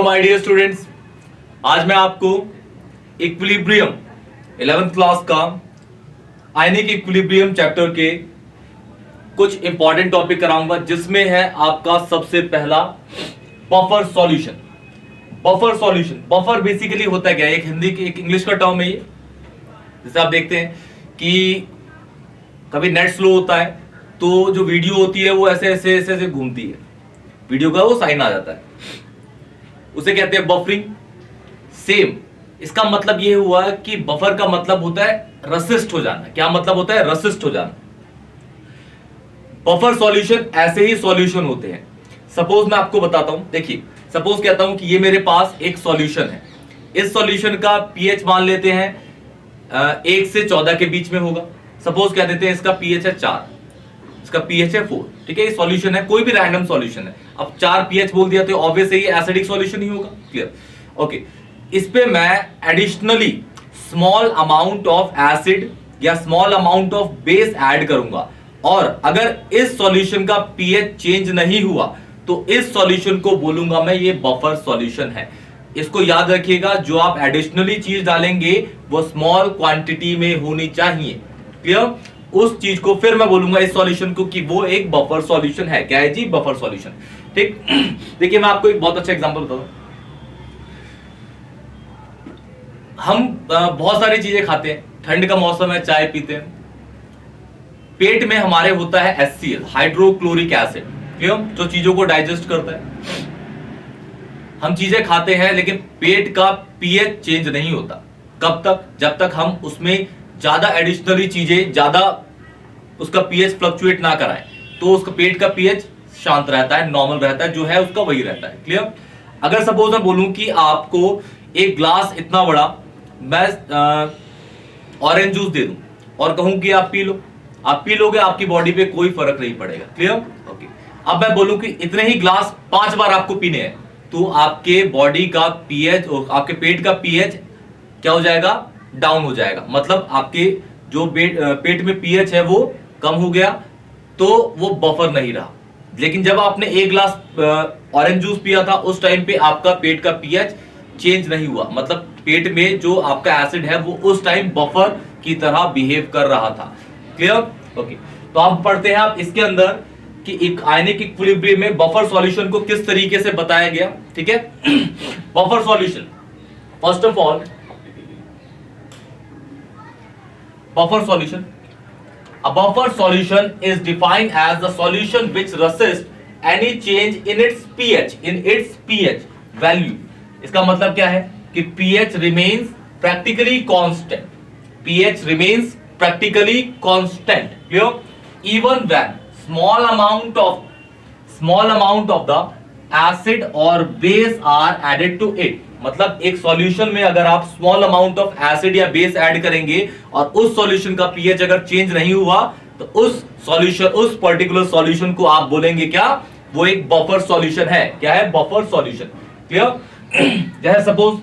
My dear students, आज मैं आपको इक्विलिब्रियम 11th क्लास का आयनिक इक्विलिब्रियम चैप्टर के कुछ इंपॉर्टेंट टॉपिक कराऊंगा, जिसमें है आपका सबसे पहला buffer solution. Buffer solution, buffer basically होता है क्या? एक हिंदी की एक इंग्लिश का टर्म है ये। जैसे आप देखते हैं कि कभी नेट स्लो होता है तो जो वीडियो होती है वो ऐसे ऐसे ऐसे ऐसे घूमती है, वीडियो का वो साइन आ जाता है, उसे कहते हैं बफरिंग। सेम इसका मतलब ये हुआ कि बफर का मतलब होता है रसिस्ट हो जाना। क्या मतलब होता है? रसिस्ट हो जाना। बफर सॉल्यूशन ऐसे ही सॉल्यूशन होते हैं। सपोज मैं आपको बताता हूं, देखिए सपोज कहता हूं कि ये मेरे पास एक सॉल्यूशन है। इस सॉल्यूशन का पीएच मान लेते हैं 1 से 14 के बीच में होगा। सपोज कह देते हैं इसका पीएच है 4, इसका पीएच है 4। ठीक है, ये सॉल्यूशन है, कोई भी रैंडम सॉल्यूशन है। अब 4 पीएच बोल दिया तो ऑब्वियस है ये एसिडिक सॉल्यूशन ही होगा। क्लियर? ओके, इस पे मैं additionally small amount of acid या small amount of base add करूंगा, और अगर इस सॉल्यूशन का पीएच चेंज नहीं हुआ तो इस सॉल्यूशन को बोलूंगा मैं ये बफर सॉल्यूशन है। इसको याद रखिएगा, जो आप एडिशनली चीज डालेंगे वो स्मॉल क्वांटिटी में होनी चाहिए। क्लियर? उस चीज को फिर मैं बोलूंगा इस सॉल्यूशन को कि वो एक बफर सॉल्यूशन है। क्या है जी? Buffer solution. ठीक, देखिए मैं आपको एक बहुत अच्छा एग्जांपल बताता हूं। हम बहुत सारी चीजें खाते हैं, ठंड का मौसम है, चाय पीते हैं, पेट में हमारे होता है HCl, हाइड्रोक्लोरिक एसिड, जो चीजों को डाइजेस्ट करता है। हम चीजें खाते हैं लेकिन पेट का पीएच चेंज नहीं होता। कब तक? जब तक हम उसमें ज्यादा एडिशनली चीजें, ज्यादा उसका पीएच फ्लक्चुएट ना कराएं, तो उसका पेट का पीएच शांत रहता है, नॉर्मल रहता है, जो है उसका वही रहता है। क्लियर? अगर सपोज मैं बोलूं कि आपको एक ग्लास इतना बड़ा मैं ऑरेंज जूस दे दूं और कहूं कि आप पी लो, आप पी लोगे, आपकी बॉडी पे कोई फर्क नहीं पड़ेगा। क्लियर? ओके, अब मैं बोलूं कि इतने ही ग्लास 5 बार आपको पीने हैं, तो आपके बॉडी का पीएच और आपके पेट का पीएच क्या हो जाएगा? डाउन हो जाएगा। मतलब आपके जो पेट में पीएच है वो कम हो गया, तो वो बफर नहीं रहा। लेकिन जब आपने एक ग्लास ऑरेंज जूस पिया था, उस टाइम पे आपका पेट का पीएच चेंज नहीं हुआ, मतलब पेट में जो आपका एसिड है वो उस टाइम बफर की तरह बिहेव कर रहा था। क्लियर? ओके, तो आप पढ़ते हैं आप इसके अंदर कि एक आयनिक इक्विलिब्रियम में बफर सॉल्यूशन को किस तरीके से बताया गया। ठीक है, buffer solution, first of all buffer solution. A buffer solution is defined as the solution which resists any change in its pH value. इसका मतलब क्या है कि pH remains practically constant. pH remains practically constant. Clear? Even when small amount of the acid or base are added to it. मतलब एक solution में अगर आप स्मॉल अमाउंट ऑफ एसिड या बेस ऐड करेंगे और उस सॉल्यूशन का पीएच अगर चेंज नहीं हुआ, तो उस सॉल्यूशन, उस पर्टिकुलर सॉल्यूशन को आप बोलेंगे क्या? वो एक बफर सॉल्यूशन है। क्या है? Buffer solution. क्लियर? जैसे सपोज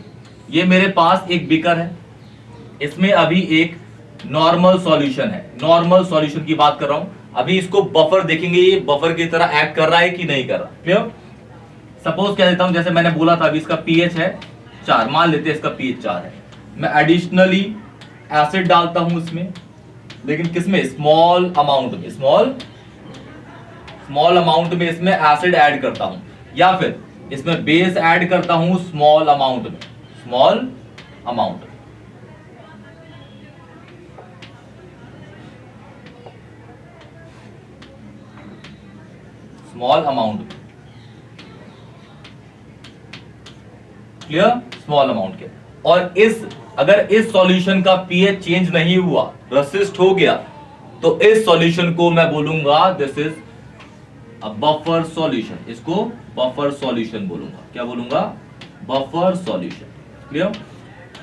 ये मेरे पास एक बीकर है, इसमें अभी एक नॉर्मल सॉल्यूशन है, नॉर्मल सॉल्यूशन की बात कर रहा हूं। अभी इसको बफर देखेंगे, ये बफर की तरह एक्ट कर रहा है कि नहीं कर रहा। क्लियर? सपोज कह देता हूं, जैसे मैंने बोला था अभी इसका पीएच है 4, मान लेते हैं इसका पीएच 4 है। मैं एडिशनली एसिड डालता हूं इसमें, लेकिन किसमें? स्मॉल अमाउंट में, स्मॉल अमाउंट में इसमें एसिड ऐड करता हूं, या फिर इसमें बेस ऐड करता हूं स्मॉल अमाउंट में, स्मॉल अमाउंट, स्मॉल अमाउंट में। क्लियर? स्मॉल अमाउंट के। और अगर इस सॉल्यूशन का पीएच चेंज नहीं हुआ, रसिस्ट हो गया, तो इस सॉल्यूशन को मैं बोलूंगा this is a buffer solution. इसको बफर सॉल्यूशन बोलूंगा। क्या बोलूंगा? Buffer solution. क्लियर?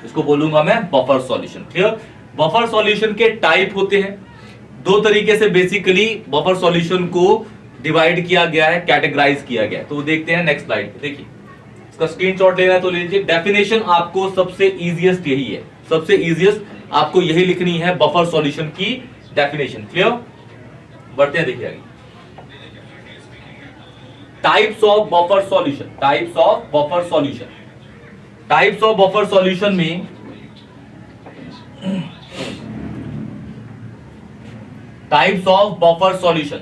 इसको बोलूंगा मैं buffer solution. Clear? Buffer solution के टाइप होते हैं दो तरीके से। बेसिकली बफर सॉल्यूशन को डिवाइड किया गया है, कैटेगराइज किया गया है। तो देखते हैं नेक्स्ट स्लाइड पे। देखिए, स्क्रीनशॉट लेना है तो ले लीजिए। डेफिनेशन आपको सबसे इजीएस्ट यही है, सबसे इजीएस्ट आपको यही लिखनी है, बफर सॉल्यूशन की डेफिनेशन। क्लियर? बढ़ते हैं, देखिए आगे। Types of buffer solution, types of buffer solution, types of buffer solution में टाइप्स ऑफ बफर सॉल्यूशन,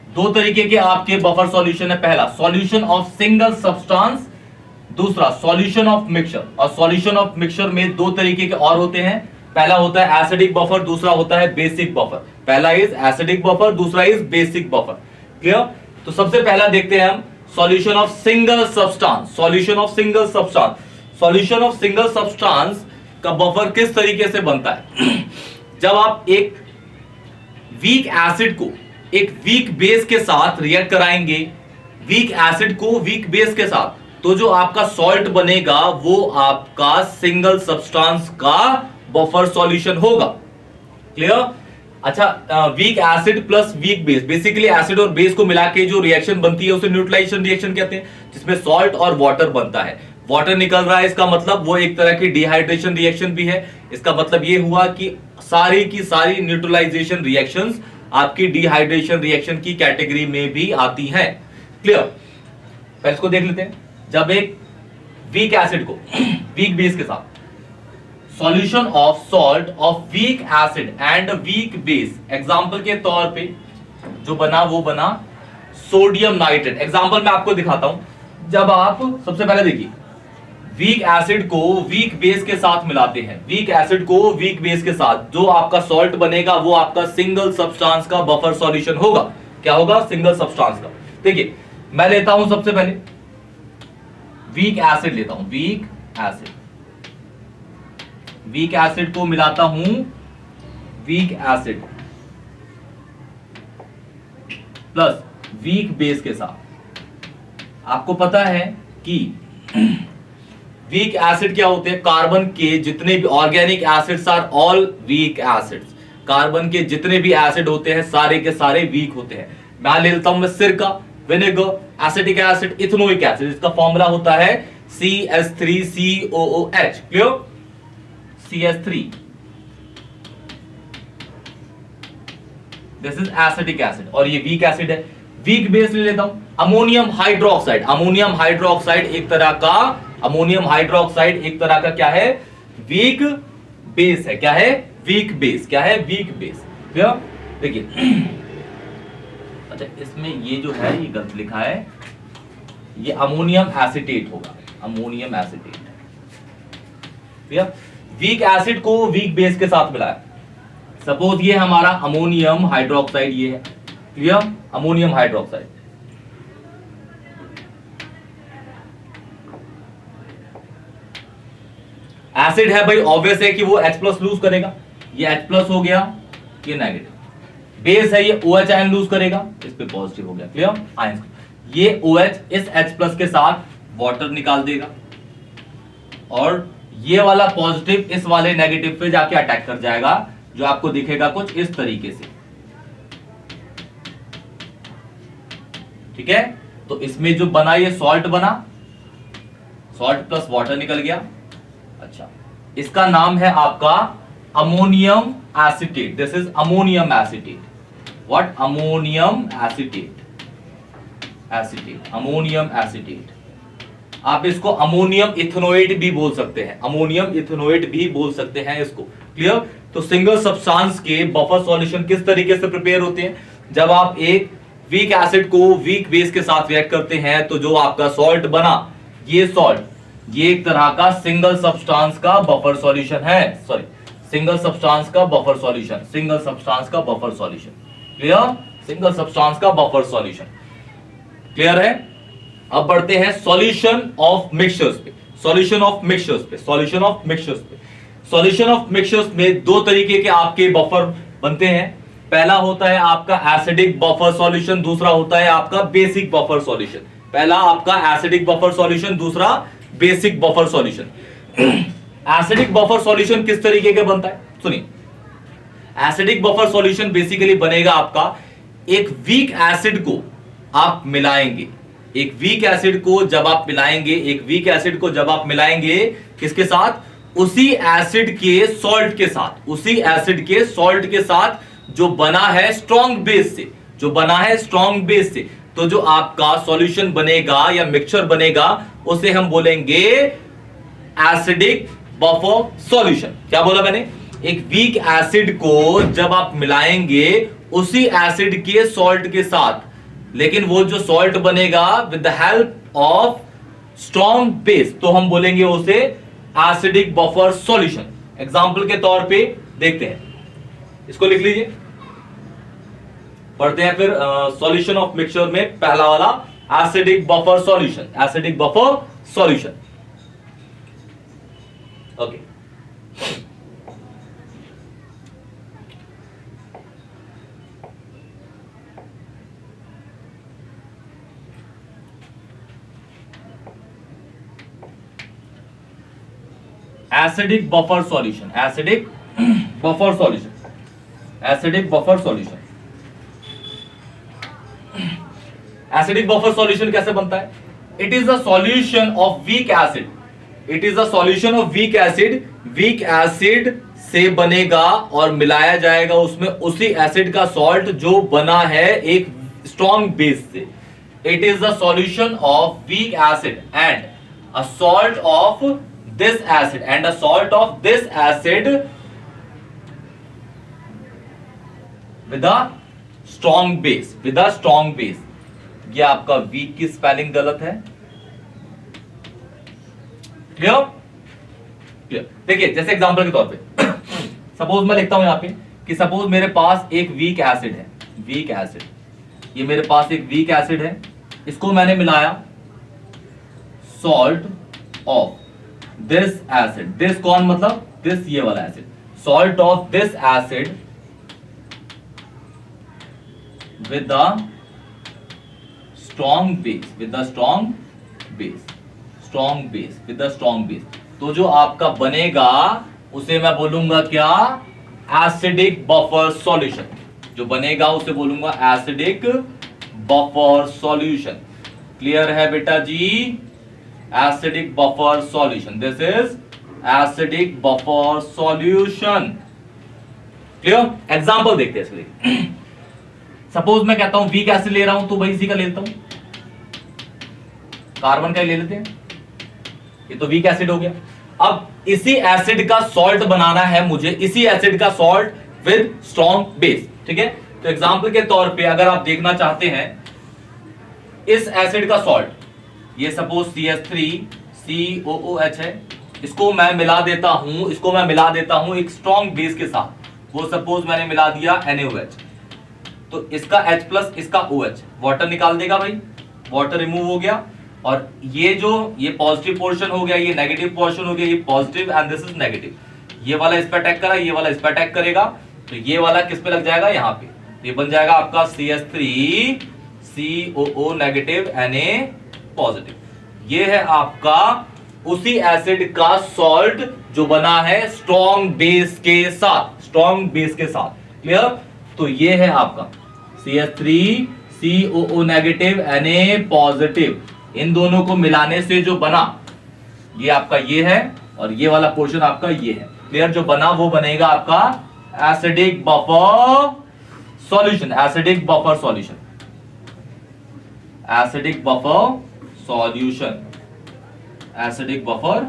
दो तरीके के आपके बफर सॉल्यूशन है। पहला सॉल्यूशन ऑफ सिंगल सब्सटेंस, दूसरा सॉल्यूशन ऑफ मिक्सचर। और सॉल्यूशन ऑफ मिक्सचर में दो तरीके के और होते हैं, पहला होता है एसिडिक बफर, दूसरा होता है बेसिक बफर। पहला इज एसिडिक बफर, दूसरा इज बेसिक बफर। क्लियर? तो सबसे पहला देखते हैं हम solution of single substance. Solution of single substance, solution of single substance का बफर किस तरीके से बनता है? जब आप एक वीक एसिड को एक वीक बेस के साथ रिएक्ट कराएंगे, वीक एसिड को वीक बेस के साथ, तो जो आपका सॉल्ट बनेगा वो आपका सिंगल सब्सटेंस का बफर सॉल्यूशन होगा। क्लियर? अच्छा, weak acid plus weak base, basically acid और बेस को मिला के जो रिएक्शन बनती है उसे न्यूट्रलाइजेशन रिएक्शन कहते हैं, जिसमें सॉल्ट और वाटर बनता है। वाटर निकल रहा है, इसका मतलब वो एक तरह की डिहाइड्रेशन रिएक्शन भी है। इसका मतलब ये हुआ कि सारी की सारी न्यूट्रलाइजेशन रिएक्शंस आपकी डिहाइड्रेशन रिएक्शन की कैटेगरी में भी आती हैं। क्लियर? पहले इसको देख लेते हैं। जब एक वीक एसिड को वीक बेस के साथ solution of salt of weak acid and weak base, example के तौर पे जो बना वो बना सोडियम नाइट्रेट। एग्जांपल मैं आपको दिखाता हूं। जब आप सबसे पहले देखिए, वीक एसिड को वीक बेस के साथ मिलाते हैं, वीक एसिड को वीक बेस के साथ, जो आपका सॉल्ट बनेगा वो आपका सिंगल सब्सटेंस का बफर सॉल्यूशन होगा। क्या होगा? सिंगल सब्सटेंस का। देखिए, मैं लेता हूं सबसे पहले वीक एसिड लेता हूं, वीक एसिड, वीक एसिड को मिलाता हूं weak acid plus weak base के साथ। आपको पता है कि वीक एसिड क्या होते हैं? कार्बन के जितने भी organic acids are all weak acids. Carbon के जितने भी एसिड होते हैं सारे के सारे वीक होते हैं। मैं ले लेता हूं मैं सिरका, vinegar, acetic acid, ethanoic acid, इसका फॉर्मूला होता है CH3COOH। Clear? CH3, this is acetic acid और ये वीक एसिड है। वीक बेस ले लेता हूं अमोनियम हाइड्रोक्साइड। अमोनियम हाइड्रोक्साइड एक तरह का, अमोनियम हाइड्रोक्साइड एक तरह का क्या है? वीक बेस है। क्या है? Weak base. क्या है? Weak base. क्लियर? देखिए, अच्छा इसमें ये जो है ये गलत लिखा है, ये अमोनियम एसिटेट होगा, ammonium acetate. Clear? Weak acid को वीक बेस के साथ मिलाया, सपोज ये हमारा अमोनियम हाइड्रोक्साइड, ये है। क्लियर? Ammonium hydroxide. एसिड है भाई, ऑब्वियस है कि वो H+ लूज करेगा, ये H+ हो गया, ये नेगेटिव। बेस है, ये OH आयन लूज करेगा, इस पे पॉजिटिव हो गया। क्लियर? आयन, ये OH इस H+ के साथ वाटर निकाल देगा और ये वाला पॉजिटिव इस वाले नेगेटिव पे जाके अटैक कर जाएगा, जो आपको दिखेगा कुछ इस तरीके से। ठीक है? तो इसमें जो बना ये सॉल्ट बना, सॉल्ट प्लस वाटर निकल गया। अच्छा, इसका नाम है आपका ammonium acetate. This is ammonium acetate. What? Ammonium acetate, acetate, ammonium acetate. आप इसको अमोनियम इथेनोएट भी बोल सकते हैं, अमोनियम इथेनोएट भी बोल सकते हैं इसको। क्लियर? तो सिंगल सब्सटेंस के बफर सॉल्यूशन किस तरीके से प्रिपेयर होते हैं? जब आप एक वीक एसिड को वीक बेस के साथ रिएक्ट करते हैं तो जो आपका सॉल्ट बना, ये सॉल्ट, ये एक तरह का सिंगल सब्सटेंस का बफर सॉल्यूशन है। सॉरी, सिंगल सब्सटेंस का बफर सॉल्यूशन, सिंगल सब्सटेंस का buffer solution. Clear? Single substance का बफर सॉल्यूशन। क्लियर है? अब बढ़ते हैं सॉल्यूशन ऑफ मिक्सचर्स पे, सॉल्यूशन ऑफ मिक्सचर्स पे, सॉल्यूशन ऑफ मिक्सचर्स पे। सॉल्यूशन ऑफ मिक्सचर्स में दो तरीके के आपके बफर बनते हैं। पहला होता है आपका एसिडिक बफर सॉल्यूशन, दूसरा होता है आपका बेसिक बफर सॉल्यूशन। पहला आपका एसिडिक बफर सॉल्यूशन, दूसरा basic buffer solution. Acidic buffer solution किस तरीके का बनता है? सुनिए, एसिडिक बफर सॉल्यूशन बेसिकली बनेगा आपका, एक वीक एसिड को आप मिलाएंगे, एक वीक एसिड को जब आप मिलाएंगे, एक वीक एसिड को जब आप मिलाएंगे किसके साथ? उसी एसिड के सॉल्ट के साथ, उसी एसिड के सॉल्ट के साथ जो बना है स्ट्रॉन्ग बेस से, जो बना है स्ट्रॉन्ग बेस से, तो जो आपका सॉल्यूशन बनेगा या मिक्सचर बनेगा उसे हम बोलेंगे एसिडिक बफर सॉल्यूशन। क्या बोला मैंने? एक वीक एसिड को जब आप मिलाएंगे उसी एसिड के सॉल्ट के साथ, लेकिन वो जो सॉल्ट बनेगा with the help of strong base, तो हम बोलेंगे उसे एसिडिक बफर सॉल्यूशन। एग्जांपल के तौर पे देखते हैं, इसको लिख लीजिए, पढ़ते हैं फिर सॉल्यूशन ऑफ मिक्सचर में पहला वाला acidic buffer solution, acidic buffer solution. Okay, acidic buffer solution, acidic buffer solution, acidic buffer solution. Acidic buffer solution कैसे बनता है? It is a solution of weak acid, it is a solution of weak acid. Weak acid से बनेगा और मिलाया जाएगा उसमें उसी एसिड का सॉल्ट जो बना है एक स्ट्रॉन्ग बेस से। It is a solution of weak acid and a salt of this acid and a salt of this acid with a strong base, with a strong base। ये आपका week की spelling गलत है। Clear? Clear. देखिए जैसे example के तौर पे सपोज मैं लिखता हूं यहां पे कि सपोज मेरे पास एक वीक एसिड है, वीक एसिड, ये मेरे पास एक वीक एसिड है, इसको मैंने मिलाया salt of this acid, this कौन मतलब दिस ये वाला acid, salt of this acid with the strong base, with the strong base, strong base, with the strong base. तो जो आपका बनेगा उसे मैं बोलूंगा क्या? Acidic buffer solution. जो बनेगा उसे बोलूंगा एसिडिक बफर सॉल्यूशन। क्लियर है बेटा जी? Acidic buffer solution, this is acidic buffer solution. Clear? Example देखते हैं इसके। सपोज मैं कहता हूं वीक एसिड ले रहा हूं तो भाई इसी का ले लेता हूं, कार्बन का ही ले लेते हैं, ये तो वीक एसिड हो गया। अब इसी एसिड का सॉल्ट बनाना है मुझे, इसी एसिड का सॉल्ट विद स्ट्रॉन्ग बेस। ठीक है, तो एग्जांपल के तौर पे अगर आप देखना चाहते हैं इस एसिड का सॉल्ट, ये सपोज CH3COOH है, इसको मैं मिला देता हूं, इसको मैं मिला देता हूं एक स्ट्रॉन्ग बेस के साथ। वो सपोज मैंने मिला दिया NaOH, तो इसका H प्लस इसका OH, वाटर निकाल देगा भाई, वाटर रिमूव हो गया, और ये जो ये पॉजिटिव पोर्शन हो गया, ये नेगेटिव पोर्शन हो गया, ये positive and this is negative. ये वाला इस पे अटैक करा, ये वाला इस पे अटैक करेगा, तो ये वाला किस पे लग जाएगा? यहाँ पे। ये बन जाएगा आपका CH3COO नेगेटिव Na पॉजिटिव। ये है आपका उसी एसिड का सॉल्ट जो बना है स्ट्रॉन्ग बेस के साथ, स्ट्रॉन्ग बेस के साथ। क्लियर? तो ये है आपका CH3COO नेगेटिव Na पॉजिटिव, इन दोनों को मिलाने से जो बना ये आपका ये है, और ये वाला पोर्शन आपका ये है। क्लियर? जो बना वो बनेगा आपका acidic buffer solution, acidic buffer solution, acidic buffer solution, acidic buffer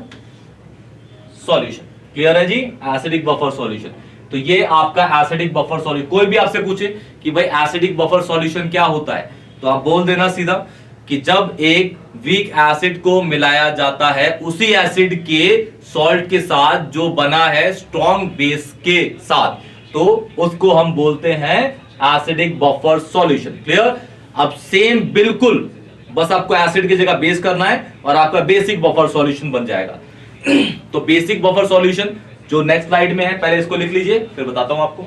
solution. Clear है जी? Acidic buffer solution. तो ये आपका एसिडिक बफर सॉल्यूशन। कोई भी आपसे पूछे कि भाई एसिडिक बफर सॉल्यूशन क्या होता है, तो आप बोल देना सीधा कि जब एक वीक एसिड को मिलाया जाता है उसी एसिड के सॉल्ट के साथ जो बना है स्ट्रॉन्ग बेस के साथ, तो उसको हम बोलते हैं एसिडिक बफर सॉल्यूशन। क्लियर? अब सेम बिल्कुल, बस आपको एसिड की जगह बेस करना है और आपका बेसिक बफर सॉल्यूशन बन जाएगा। तो बेसिक बफर सॉल्यूशन जो नेक्स्ट स्लाइड में है, पहले इसको लिख लीजिए फिर बताता हूं आपको।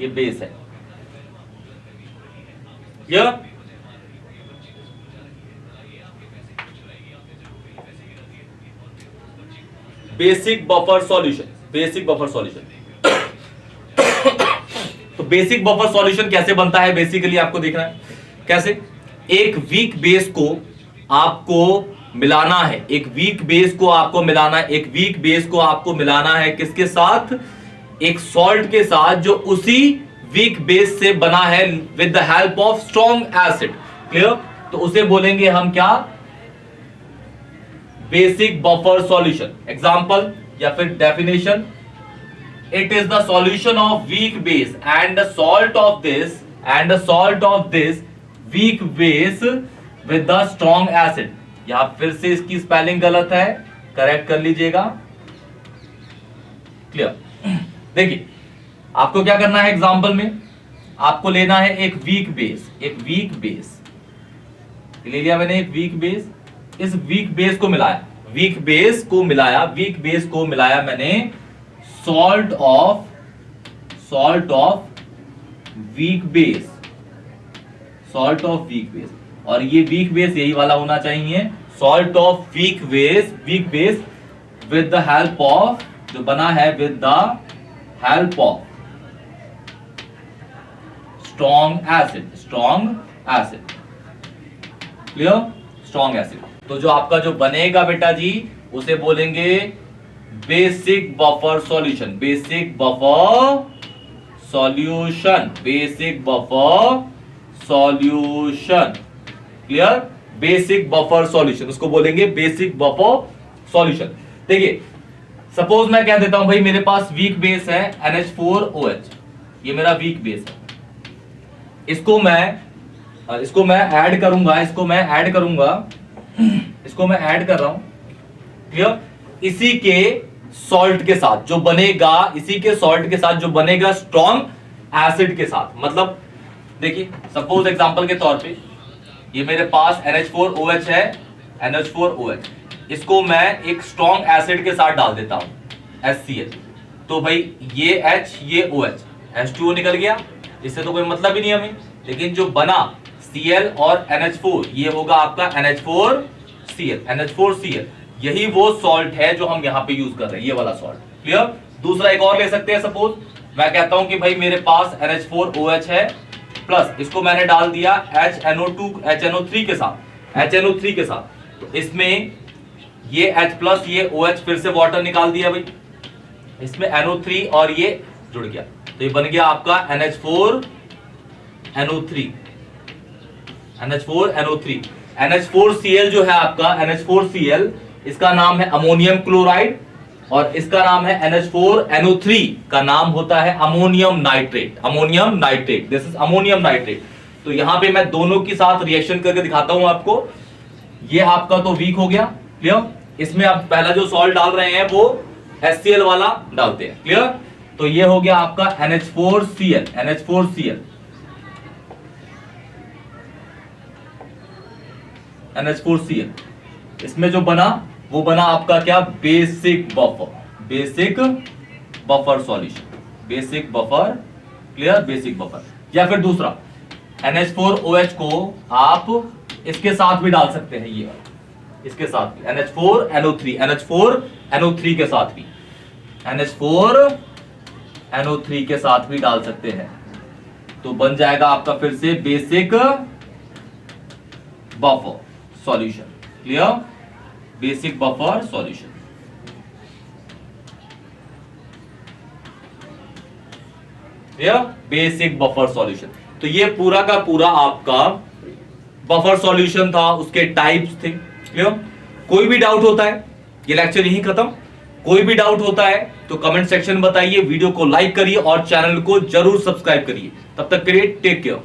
ये बेस है, ये basic buffer solution, basic buffer solution. तो बेसिक बफर सॉल्यूशन कैसे बनता है, बेसिकली आपको देखना है कैसे। एक वीक बेस को आपको मिलाना है, एक वीक बेस को आपको मिलाना है, एक वीक बेस को आपको मिलाना है किसके साथ? एक सॉल्ट के साथ जो उसी वीक बेस से बना है with the help of strong acid, clear? तो उसे बोलेंगे हम क्या? Basic buffer solution. एग्जांपल या फिर definition, it is the solution of weak base and the salt of this weak base with the strong acid. यहां फिर से इसकी स्पेलिंग गलत है, करेक्ट कर लीजिएगा, क्लियर? देखिए आपको क्या करना है, एग्जांपल में आपको लेना है एक वीक बेस ले लिया मैंने, एक वीक बेस। इस वीक बेस को मिलाया मैंने सॉल्ट ऑफ वीक बेस, और ये वीक बेस यही वाला होना चाहिए, salt of weak base with the help of, जो बना है with the help of strong acid, clear? Strong acid. तो जो आपका जो बनेगा बेटा जी, उसे बोलेंगे basic buffer solution, clear? Basic buffer solution, उसको बोलेंगे बेसिक बफर सॉल्यूशन। देखिए सपोज मैं कह देता हूं भाई मेरे पास वीक बेस है NH4OH, ये मेरा वीक बेस है, इसको मैं ऐड करूंगा, इसको मैं ऐड कर रहा हूं, क्लियर? इसी के सॉल्ट के साथ जो बनेगा स्ट्रॉन्ग एसिड के साथ। मतलब देखिए सपोज एग्जांपल के तौर पे ये मेरे पास NH4OH है, इसको मैं एक स्ट्रॉन्ग एसिड के साथ डाल देता हूं HCl, तो भाई ये H ये OH H2O निकल गया, इससे तो कोई मतलब ही नहीं हमें, लेकिन जो बना Cl और NH4 ये होगा आपका NH4Cl, यही वो सॉल्ट है जो हम यहाँ पे यूज कर रहे हैं, ये वाला सॉल्ट, क्लियर? दूसरा एक और ले सकते हैं, सपोज मैं कहता हूं कि भाई मेरे पास NH4OH है, प्लस इसको मैंने डाल दिया HNO3 के साथ, तो इसमें ये H प्लस ये OH फिर से वाटर निकाल दिया भाई, इसमें NO3 और ये जुड़ गया, तो ये बन गया आपका NH4NO3। NH4Cl जो है आपका NH4Cl, इसका नाम है अमोनियम क्लोराइड, और इसका नाम है NH4NO3 का नाम होता है ammonium nitrate, this is ammonium nitrate. तो यहां पे मैं दोनों के साथ रिएक्शन करके दिखाता हूं आपको। ये आपका तो वीक हो गया, क्लियर? इसमें आप पहला जो सॉल्ट डाल रहे हैं वो HCl वाला डालते हैं, क्लियर? तो ये हो गया आपका NH4Cl, इसमें जो बना वो बना आपका क्या? Basic buffer solution, clear? या फिर दूसरा NH4OH को आप इसके साथ भी डाल सकते हैं, ये इसके साथ भी NH4NO3 के साथ भी डाल सकते हैं, तो बन जाएगा आपका फिर से basic buffer solution, clear? Basic buffer solution. Basic buffer solution. तो ये पूरा का पूरा आपका बफर सॉल्यूशन था, उसके टाइप्स थे, क्लियर? कोई भी डाउट होता है, ये लेक्चर यहीं खत्म। कोई भी डाउट होता है तो कमेंट सेक्शन में बताइए, वीडियो को लाइक करिए और चैनल को जरूर सब्सक्राइब करिए। तब तक के लिए टेक केयर।